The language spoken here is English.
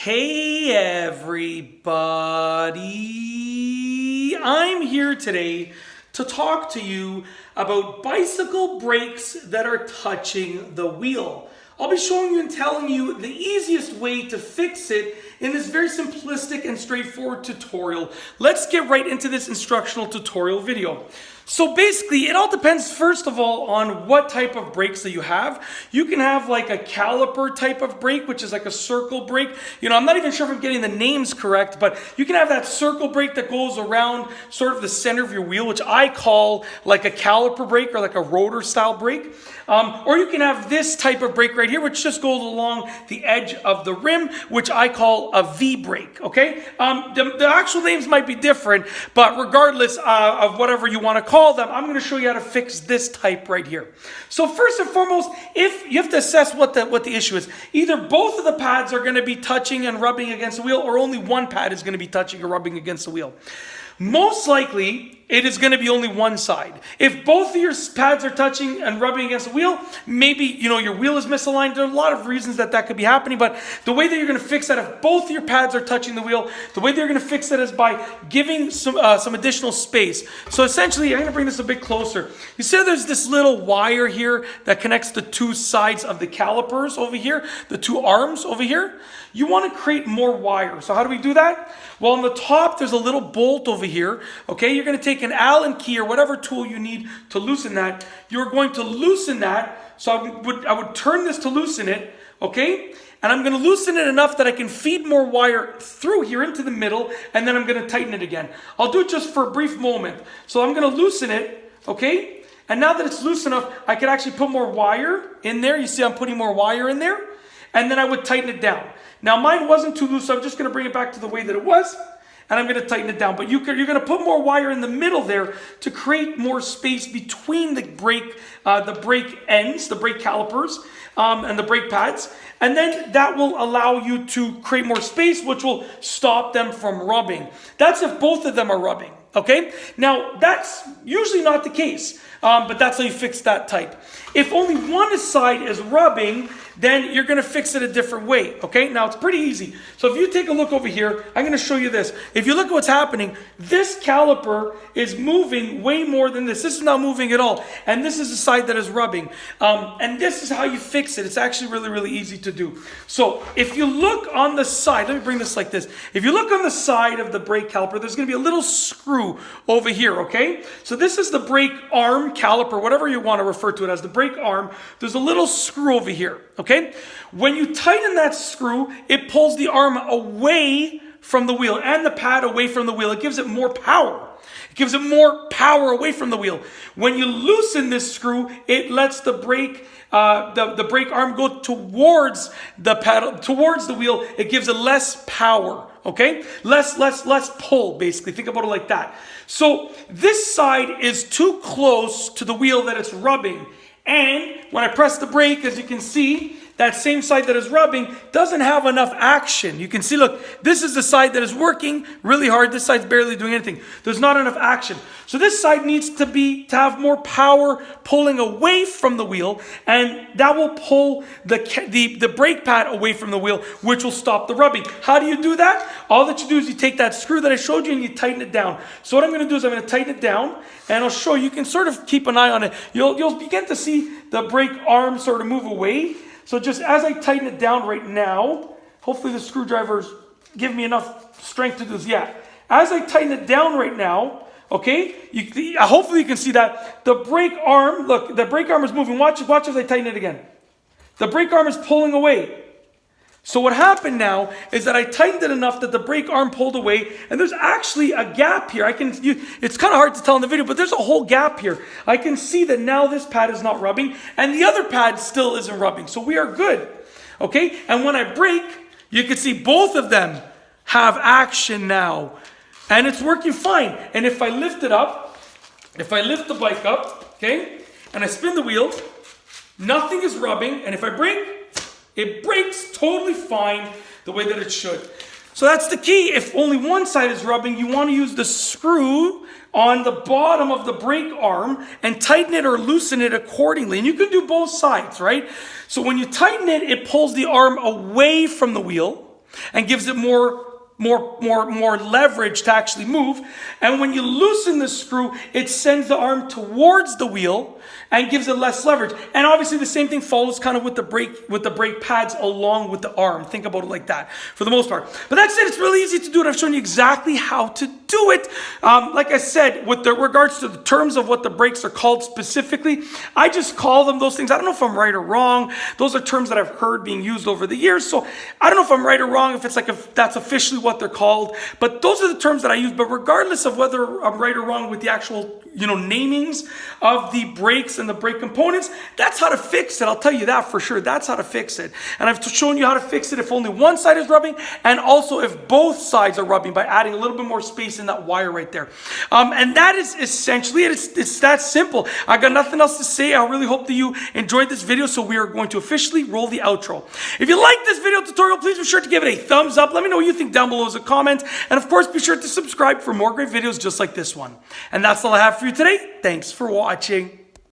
Hey everybody, I'm here today to talk to you about bicycle brakes that are touching the wheel. I'll be showing you and telling you the easiest way to fix it in this very simplistic and straightforward tutorial. Let's get right into this instructional tutorial video. So basically, it all depends first of all on what type of brakes that you have. You can have like a caliper type of brake, which is like a circle brake. I'm not even sure if I'm getting the names correct, but you can have that circle brake that goes around sort of the center of your wheel, which I call like a caliper brake or like a rotor style brake. Or you can have this type of brake right here, which just goes along the edge of the rim, which I call a V brake, okay? The actual names might be different, but regardless of whatever you want to call them, I'm going to show you how to fix this type right here. So first and foremost, if you have to assess what the issue is. Either both of the pads are going to be touching and rubbing against the wheel, or only one pad is going to be touching or rubbing against the wheel. Most likely, it is going to be only one side. If both of your pads are touching and rubbing against the wheel, maybe your wheel is misaligned. There are a lot of reasons that could be happening, but the way that you're going to fix that, if both of your pads are touching the wheel, the way that you're going to fix that is by giving some additional space. So essentially, I'm going to bring this a bit closer. You see there's this little wire here that connects the two sides of the calipers over here, the two arms over here. You want to create more wire. So how do we do that? Well, on the top, there's a little bolt over here. Okay, you're going to take an Allen key or whatever tool you need to loosen that. You're going to loosen that. So I would turn this to loosen it. Okay, and I'm going to loosen it enough that I can feed more wire through here into the middle, and then I'm going to tighten it again. I'll do it just for a brief moment. So I'm going to loosen it. Okay, and now that it's loose enough, I can actually put more wire in there. You see, I'm putting more wire in there, and then I would tighten it down. Now mine wasn't too loose, so I'm just going to bring it back to the way that it was, and I'm going to tighten it down. But you're going to put more wire in the middle there to create more space between the brake ends, the brake calipers, and the brake pads. And then that will allow you to create more space, which will stop them from rubbing. That's if both of them are rubbing. Okay? Now, that's usually not the case, but that's how you fix that type. If only one side is rubbing, then you're going to fix it a different way. Okay? Now, it's pretty easy. So if you take a look over here, I'm going to show you this. If you look at what's happening, this caliper is moving way more than this. This is not moving at all. And this is the side that is rubbing. And this is how you fix it. It's actually really, really easy to do. So if you look on the side, let me bring this like this. If you look on the side of the brake caliper, there's going to be a little screw over here, okay? So this is the brake arm caliper, whatever you want to refer to it as, the brake arm. There's a little screw over here, okay? When you tighten that screw, it pulls the arm away from the wheel and the pad away from the wheel. It gives it more power. It gives it more power away from the wheel. When you loosen this screw, it lets the brake brake arm go towards the pedal, towards the wheel. It gives it less power. Okay? Less pull, basically. Think about it like that. So this side is too close to the wheel that it's rubbing. And when I press the brake, as you can see, that same side that is rubbing doesn't have enough action. You can see, look, this is the side that is working really hard. This side's barely doing anything. There's not enough action. So this side needs to have more power pulling away from the wheel, and that will pull the brake pad away from the wheel, which will stop the rubbing. How do you do that? All that you do is you take that screw that I showed you and you tighten it down. So what I'm going to do is I'm going to tighten it down, and I'll show you. You can sort of keep an eye on it. You'll begin to see the brake arm sort of move away. So just as I tighten it down right now, hopefully the screwdriver's give me enough strength to do this. Yeah. As I tighten it down right now, okay, hopefully you can see that the brake arm, look, the brake arm is moving. Watch as I tighten it again. The brake arm is pulling away. So what happened now is that I tightened it enough that the brake arm pulled away, and there's actually a gap here. It's kind of hard to tell in the video, but there's a whole gap here. I can see that now this pad is not rubbing, and the other pad still isn't rubbing. So we are good, okay? And when I brake, you can see both of them have action now, and it's working fine. And if I lift it up, if I lift the bike up, okay, and I spin the wheel, nothing is rubbing, and if I brake, it brakes totally fine the way that it should. So that's the key. If only one side is rubbing, you want to use the screw on the bottom of the brake arm and tighten it or loosen it accordingly. And you can do both sides, right? So when you tighten it, it pulls the arm away from the wheel. and gives it more leverage to actually move. And when you loosen the screw, it sends the arm towards the wheel and gives it less leverage. And obviously the same thing follows kind of with the brake pads along with the arm. Think about it like that for the most part. But that's it. It's really easy to do it. I've shown you exactly how to do it. Like I said, with regards to the terms of what the brakes are called specifically, I just call them those things. I don't know if I'm right or wrong. Those are terms that I've heard being used over the years. So I don't know if I'm right or wrong, if that's officially what they're called. But those are the terms that I use. But regardless of whether I'm right or wrong with the actual, namings of the brakes and the brake components, that's how to fix it. I'll tell you that for sure. That's how to fix it. And I've shown you how to fix it if only one side is rubbing, and also if both sides are rubbing by adding a little bit more space in that wire right there. And that is essentially it. It's that simple. I got nothing else to say. I really hope that you enjoyed this video. So we are going to officially roll the outro. If you like this video tutorial, please be sure to give it a thumbs up. Let me know what you think down below as a comment. And of course, be sure to subscribe for more great videos just like this one. And that's all I have for you today. Thanks for watching.